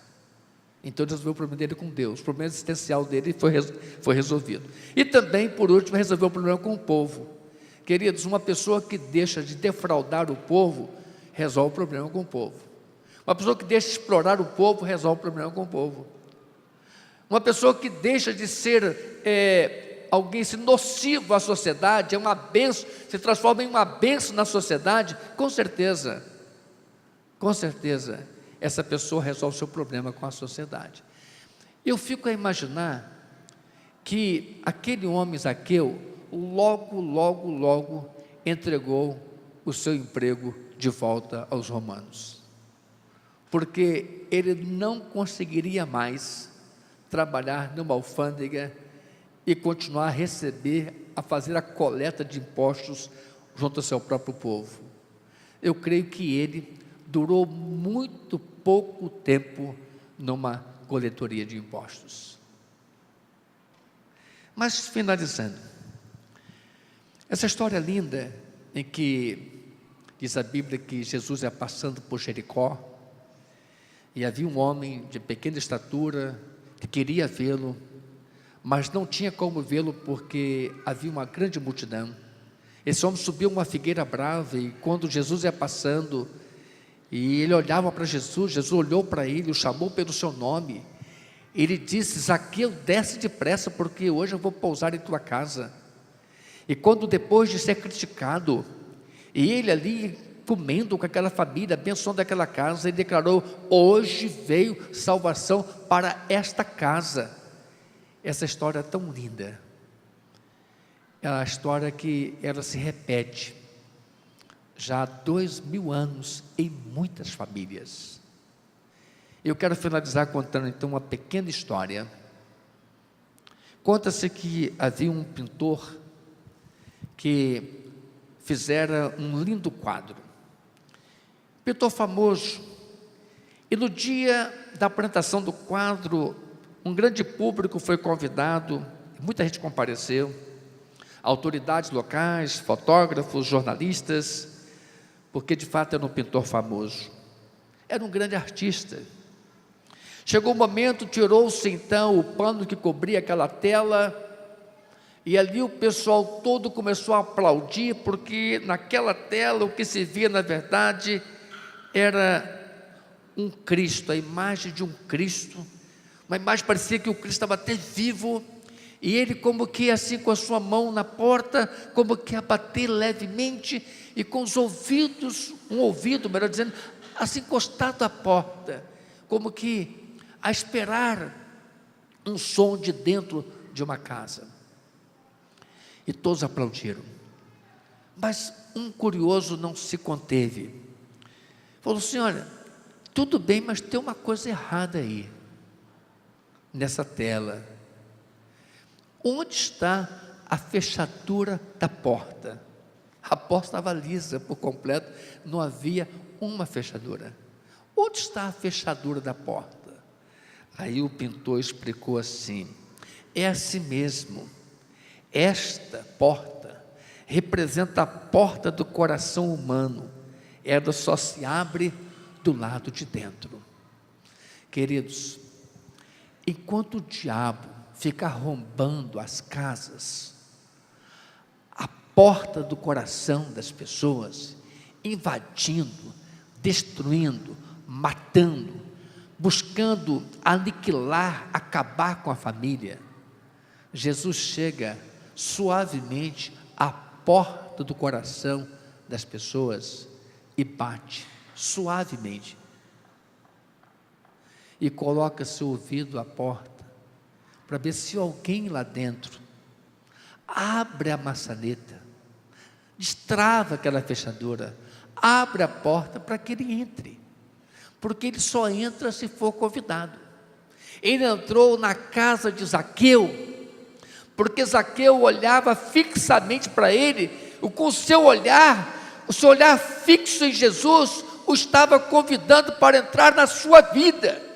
Então ele resolveu o problema dele com Deus, o problema existencial dele foi resolvido. E também, por último, resolveu o problema com o povo. Queridos, uma pessoa que deixa de defraudar o povo, resolve o problema com o povo. Uma pessoa que deixa de explorar o povo, resolve o problema com o povo. Uma pessoa que deixa de ser alguém nocivo à sociedade, é uma bênção, se transforma em uma bênção na sociedade, com certeza, essa pessoa resolve o seu problema com a sociedade. Eu fico a imaginar que aquele homem Zaqueu, logo entregou o seu emprego de volta aos romanos, porque ele não conseguiria mais trabalhar numa alfândega e continuar a fazer a coleta de impostos junto ao seu próprio povo. Eu creio que ele durou muito pouco tempo numa coletoria de impostos. Mas finalizando, essa história linda em que diz a Bíblia que Jesus ia passando por Jericó e havia um homem de pequena estatura que queria vê-lo, mas não tinha como vê-lo porque havia uma grande multidão. Esse homem subiu uma figueira brava e quando Jesus ia passando e ele olhava para Jesus, Jesus olhou para ele, o chamou pelo seu nome. Ele disse: Zaqueu, desce depressa, porque hoje eu vou pousar em tua casa. E quando depois de ser criticado, e ele ali comendo com aquela família, abençoando aquela casa, ele declarou: hoje veio salvação para esta casa. Essa história é tão linda, é a história que ela se repete já há 2000 anos em muitas famílias. Eu quero finalizar contando então uma pequena história. Conta-se que havia um pintor que fizera um lindo quadro, pintor famoso, e no dia da apresentação do quadro, um grande público foi convidado, muita gente compareceu, autoridades locais, fotógrafos, jornalistas, porque de fato era um pintor famoso, era um grande artista. Chegou o momento, tirou-se então o pano que cobria aquela tela, e ali o pessoal todo começou a aplaudir, porque naquela tela o que se via na verdade era um Cristo, a imagem de um Cristo, uma imagem parecia que o Cristo estava até vivo, e ele como que assim com a sua mão na porta, como que a bater levemente, e com os ouvidos, um ouvido, melhor dizendo, assim encostado à porta, como que a esperar um som de dentro de uma casa. E todos aplaudiram, mas um curioso não se conteve, falou assim: olha, tudo bem, mas tem uma coisa errada aí, nessa tela. Onde está a fechadura da porta? A porta estava lisa por completo, não havia uma fechadura. Onde está a fechadura da porta? Aí o pintor explicou assim: é assim mesmo, esta porta representa a porta do coração humano, ela só se abre do lado de dentro. Queridos, enquanto o diabo fica arrombando as casas, a porta do coração das pessoas, invadindo, destruindo, matando, buscando aniquilar, acabar com a família, Jesus chega suavemente à porta do coração das pessoas e bate suavemente e coloca seu ouvido à porta para ver se alguém lá dentro abre a maçaneta, destrava aquela fechadura, abre a porta para que ele entre, porque ele só entra se for convidado. Ele entrou na casa de Zaqueu, porque Zaqueu olhava fixamente para ele, com o seu olhar fixo em Jesus, o estava convidando para entrar na sua vida.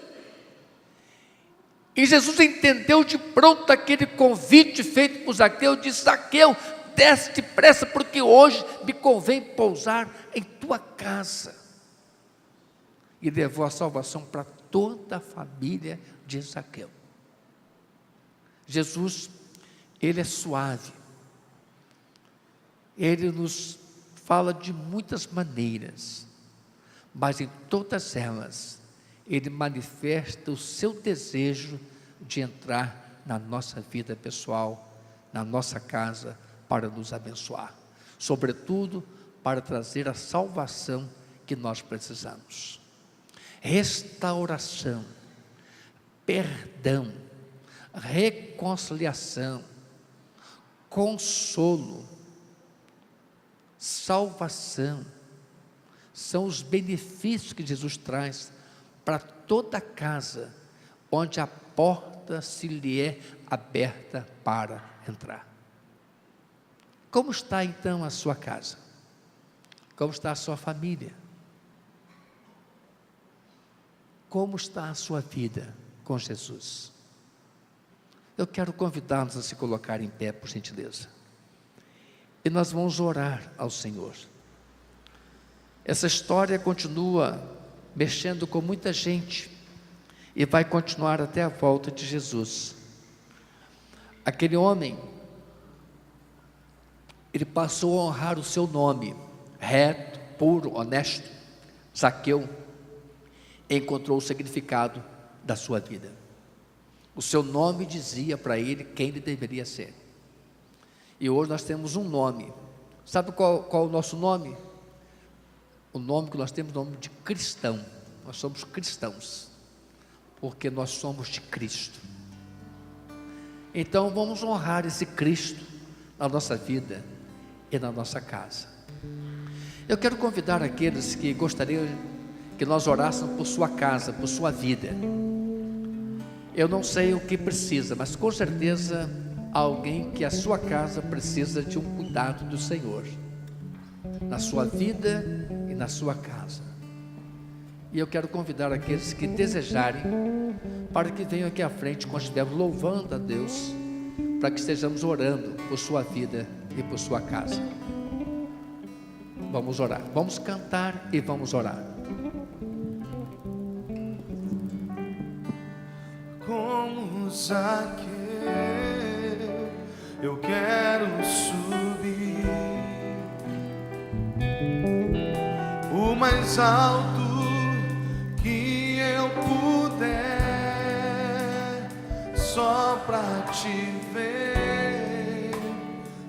E Jesus entendeu de pronto aquele convite feito por Zaqueu, disse: Zaqueu, desce depressa, porque hoje me convém pousar em tua casa. E levou a salvação para toda a família de Zaqueu. Jesus, Ele é suave. Ele nos fala de muitas maneiras, mas em todas elas, Ele manifesta o seu desejo de entrar na nossa vida pessoal, na nossa casa, para nos abençoar, sobretudo para trazer a salvação que nós precisamos. Restauração, perdão, reconciliação, consolo, salvação, são os benefícios que Jesus traz para toda casa onde a porta se lhe é aberta para entrar. Como está então a sua casa? Como está a sua família? Como está a sua vida com Jesus? Eu quero convidá-los a se colocar em pé, por gentileza. E nós vamos orar ao Senhor. Essa história continua mexendo com muita gente e vai continuar até a volta de Jesus. Aquele homem, ele passou a honrar o seu nome, reto, puro, honesto. Zaqueu encontrou o significado da sua vida. O seu nome dizia para ele quem ele deveria ser. E hoje nós temos um nome. Sabe qual é o nosso nome? O nome que nós temos é o nome de cristão. Nós somos cristãos, porque nós somos de Cristo. Então vamos honrar esse Cristo na nossa vida e na nossa casa. Eu quero convidar aqueles que gostariam que nós orássemos por sua casa, por sua vida. Eu não sei o que precisa, mas com certeza alguém que a sua casa precisa de um cuidado do Senhor, na sua vida e na sua casa. E eu quero convidar aqueles que desejarem, para que venham aqui à frente, quando estivermos louvando a Deus, para que estejamos orando por sua vida e por sua casa. Vamos orar, vamos cantar e vamos orar. Como Zaqueu, eu quero subir o mais alto que eu puder, só pra te ver,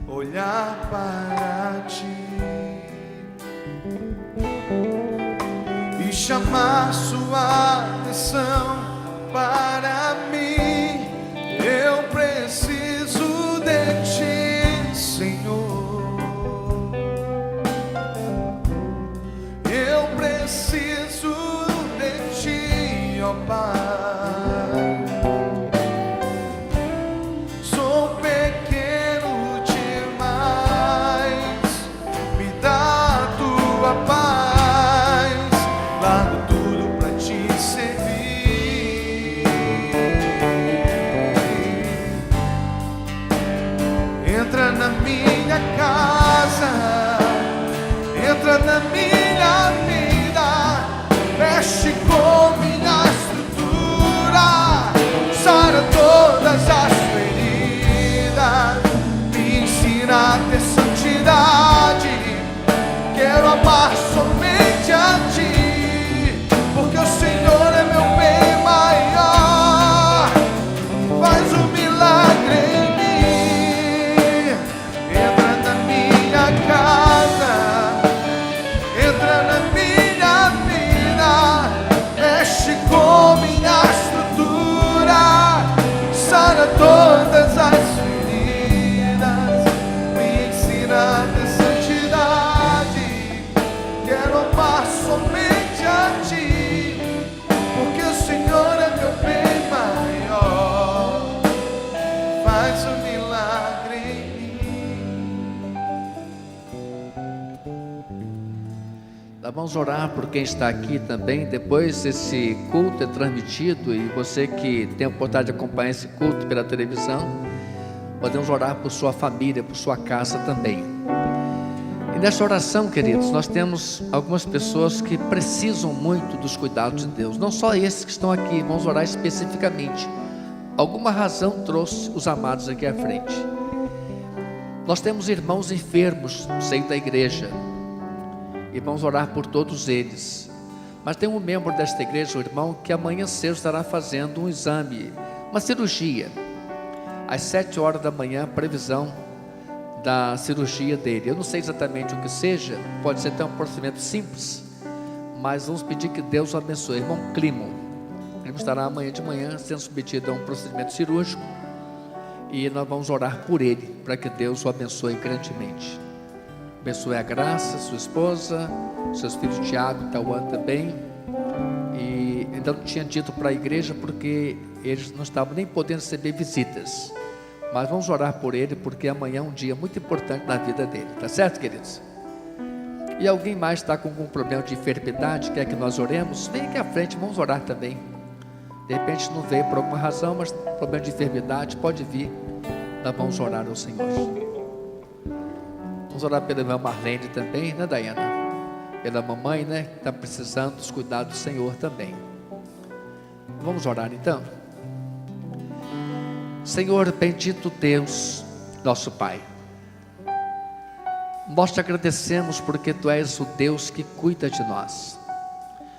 olhar para ti e chamar sua atenção para mim. Eu preciso de ti, Senhor. Eu preciso de ti, ó Pai. Sou pequeno demais, me dá a tua paz. Largo tudo pra te servir. Entra na minha casa, entra na minha vida, mexe com minha estrutura, sara todas as feridas, me ensina a ter santidade. Quero amar somente a ti, porque o Senhor é meu bem maior. Faz um milagre em mim. Entra na minha casa, entra na minha vida, mexe com minha estrutura, sara todas as feridas, me ensina a ter santidade. Quero amar somente a ti, porque o Senhor é meu bem maior. Faz um milagre em mim. Nós vamos orar por quem está aqui também. Depois esse culto é transmitido, e você que tem a oportunidade de acompanhar esse culto pela televisão, podemos orar por sua família, por sua casa também. E nessa oração, queridos, nós temos algumas pessoas que precisam muito dos cuidados de Deus. Não só esses que estão aqui, vamos orar especificamente. Alguma razão trouxe os amados aqui à frente. Nós temos irmãos enfermos no seio da igreja e vamos orar por todos eles. Mas tem um membro desta igreja, o irmão, que amanhã cedo estará fazendo um exame, uma cirurgia. Às 7 horas da manhã, previsão da cirurgia dele. Eu não sei exatamente o que seja, pode ser até um procedimento simples, mas vamos pedir que Deus o abençoe. Irmão Climo, ele estará amanhã de manhã sendo submetido a um procedimento cirúrgico e nós vamos orar por ele, para que Deus o abençoe grandemente. Abençoe a Graça, sua esposa, seus filhos Tiago e Tauan também. E ainda não tinha dito para a igreja porque eles não estavam nem podendo receber visitas. Mas vamos orar por ele, porque amanhã é um dia muito importante na vida dele, tá certo, queridos? E alguém mais está com algum problema de enfermidade, quer que nós oremos? Vem aqui à frente, vamos orar também. De repente não veio por alguma razão, mas problema de enfermidade, pode vir. Nós vamos orar ao Senhor. Vamos orar pela irmã Marlene também, né, Daiana? Pela mamãe, né, que está precisando dos cuidados do Senhor também. Vamos orar então. Senhor, bendito Deus, nosso Pai, nós te agradecemos porque Tu és o Deus que cuida de nós.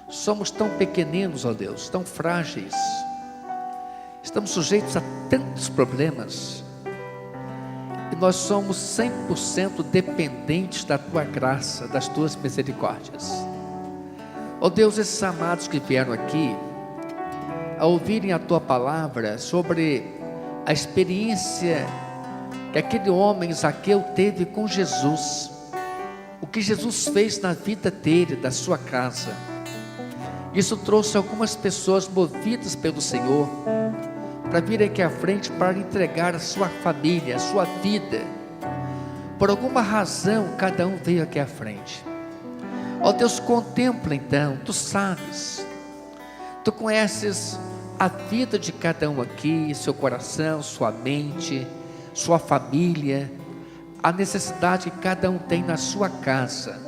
Somos tão pequeninos, ó Deus, tão frágeis, estamos sujeitos a tantos problemas, e nós somos 100% dependentes da Tua graça, das Tuas misericórdias. Ó Deus, esses amados que vieram aqui, ao ouvirem a Tua palavra sobre a experiência que aquele homem Zaqueu teve com Jesus, o que Jesus fez na vida dele, da sua casa, isso trouxe algumas pessoas movidas pelo Senhor para vir aqui à frente para entregar a sua família, a sua vida. Por alguma razão cada um veio aqui à frente. Ó Deus, contempla então, Tu sabes, Tu conheces a vida de cada um aqui, seu coração, sua mente, sua família, a necessidade que cada um tem na sua casa.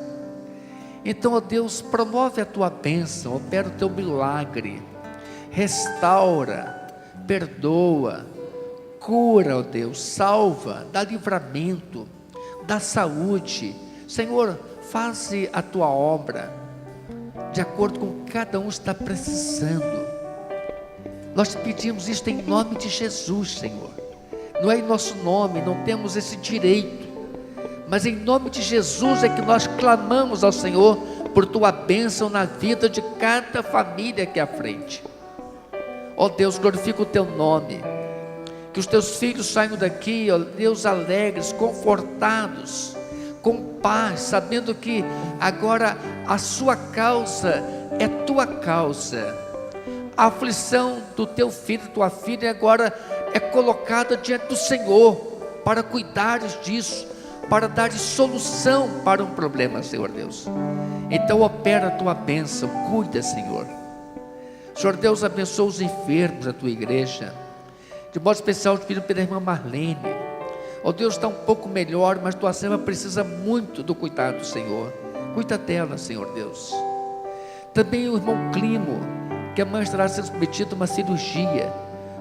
Então, ó Deus, promove a Tua bênção, opera o Teu milagre, restaura, perdoa, cura, ó Deus, salva, dá livramento, dá saúde. Senhor, faze a Tua obra de acordo com o que cada um está precisando. Nós te pedimos isto em nome de Jesus, Senhor. Não é em nosso nome, não temos esse direito, mas em nome de Jesus é que nós clamamos ao Senhor por Tua bênção na vida de cada família aqui à frente. Ó Deus, glorifica o Teu nome, que os Teus filhos saiam daqui, ó Deus, alegres, confortados, com paz, sabendo que agora a sua causa é Tua causa. A aflição do Teu filho, Tua filha agora é colocada diante do Senhor, para cuidares disso, para dar solução para um problema, Senhor Deus. Então opera a Tua bênção, cuida, Senhor. Senhor Deus, abençoa os enfermos da Tua igreja, de modo especial pedindo pela irmã Marlene. Ó Deus, está um pouco melhor, mas Tua serva precisa muito do cuidado do Senhor. Cuida dela, Senhor Deus. Também o irmão Climo, que a mãe estará sendo submetida a uma cirurgia.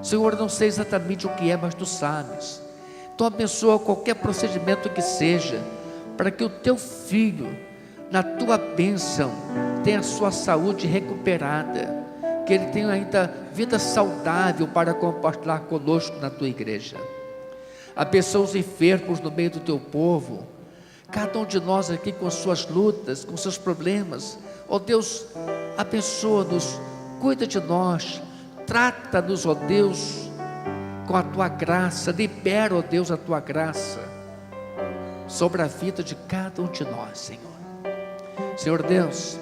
Senhor, eu não sei exatamente o que é, mas Tu sabes. Então abençoa qualquer procedimento que seja, para que o Teu filho, na Tua bênção, tenha a sua saúde recuperada, que ele tenha ainda vida saudável para compartilhar conosco na Tua igreja. Abençoa os enfermos no meio do Teu povo, cada um de nós aqui com as suas lutas, com seus problemas. Ó Deus, abençoa-nos, cuida de nós, trata-nos, ó Deus, com a Tua graça, libera, ó Deus, a Tua graça sobre a vida de cada um de nós, Senhor. Senhor Deus,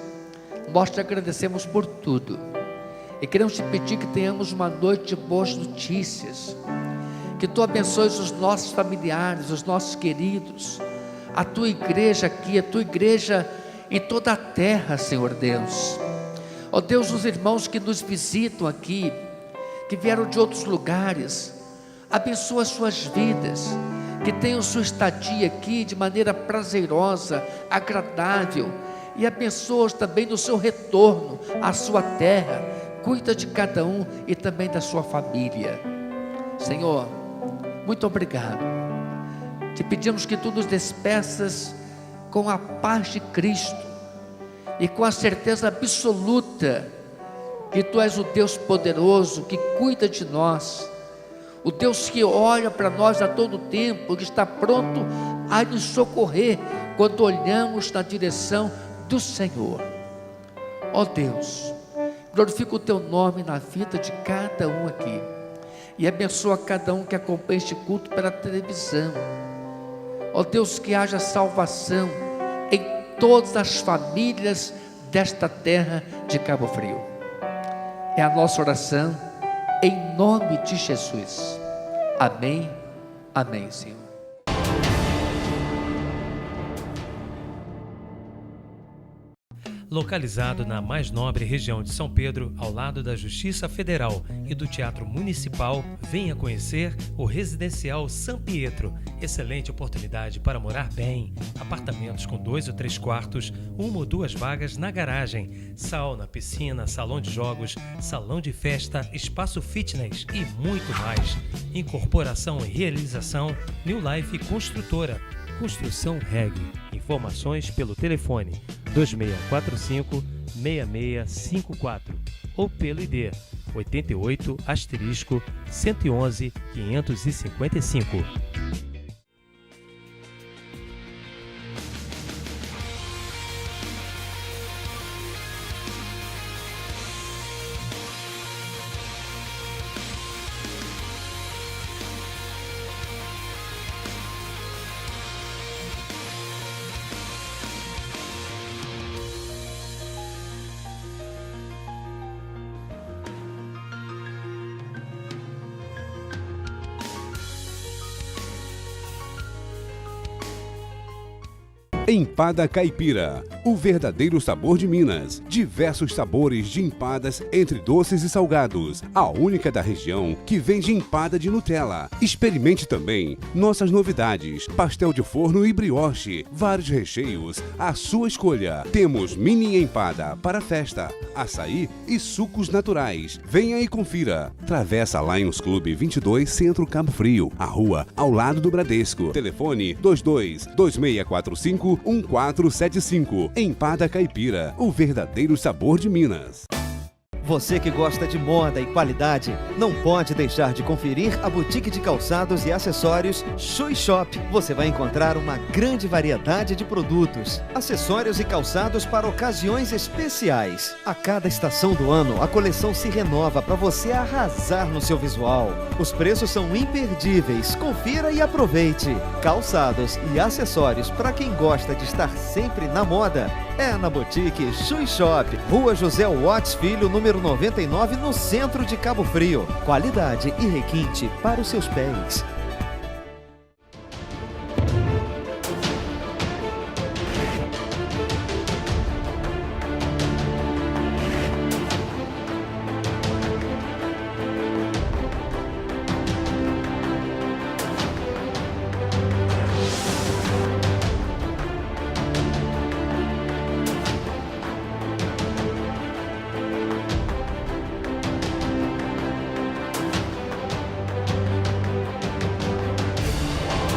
nós Te agradecemos por tudo e queremos Te pedir que tenhamos uma noite de boas notícias, que Tu abençoes os nossos familiares, os nossos queridos, a Tua igreja aqui, a Tua igreja em toda a terra, Senhor Deus. Ó Deus, os irmãos que nos visitam aqui, que vieram de outros lugares, Abençoa as suas vidas, que tenham sua estadia aqui de maneira prazerosa, agradável, e abençoa-os também no seu retorno à sua terra. Cuida de cada um e também da sua família. Senhor, muito obrigado. Te pedimos que tu nos despeças com a paz de Cristo e com a certeza absoluta que tu és o Deus poderoso que cuida de nós, o Deus que olha para nós a todo tempo, que está pronto a nos socorrer quando olhamos na direção do Senhor. Ó Deus, glorifica o teu nome na vida de cada um aqui e abençoa cada um que acompanha este culto pela televisão. Ó Deus, que haja salvação em todas as famílias desta terra de Cabo Frio. É a nossa oração em nome de Jesus. Amém, amém, Senhor. Localizado na mais nobre região de São Pedro, ao lado da Justiça Federal e do Teatro Municipal, venha conhecer o Residencial São Pietro. Excelente oportunidade para morar bem. Apartamentos com 2 ou 3 quartos, 1 ou 2 vagas na garagem, sauna, piscina, salão de jogos, salão de festa, espaço fitness e muito mais. Incorporação e realização New Life Construtora. Construção Reg. Informações pelo telefone 2645-6654 ou pelo ID 88*111-555. Empada Caipira, o verdadeiro sabor de Minas. Diversos sabores de empadas entre doces e salgados. A única da região que vende empada de Nutella. Experimente também nossas novidades: pastel de forno e brioche, vários recheios, à sua escolha. Temos mini empada para festa, açaí e sucos naturais. Venha e confira. Travessa Lions Clube 22, Centro Cabo Frio, a rua ao lado do Bradesco. Telefone 22-2645-1475. Empada Caipira, o verdadeiro sabor de Minas. Você que gosta de moda e qualidade, não pode deixar de conferir a boutique de calçados e acessórios Shoe Shop. Você vai encontrar uma grande variedade de produtos, acessórios e calçados para ocasiões especiais. A cada estação do ano, a coleção se renova para você arrasar no seu visual. Os preços são imperdíveis. Confira e aproveite. Calçados e acessórios para quem gosta de estar sempre na moda. É na boutique Shoe Shop, Rua José Watts Filho, número 99, no centro de Cabo Frio. Qualidade e requinte para os seus pés.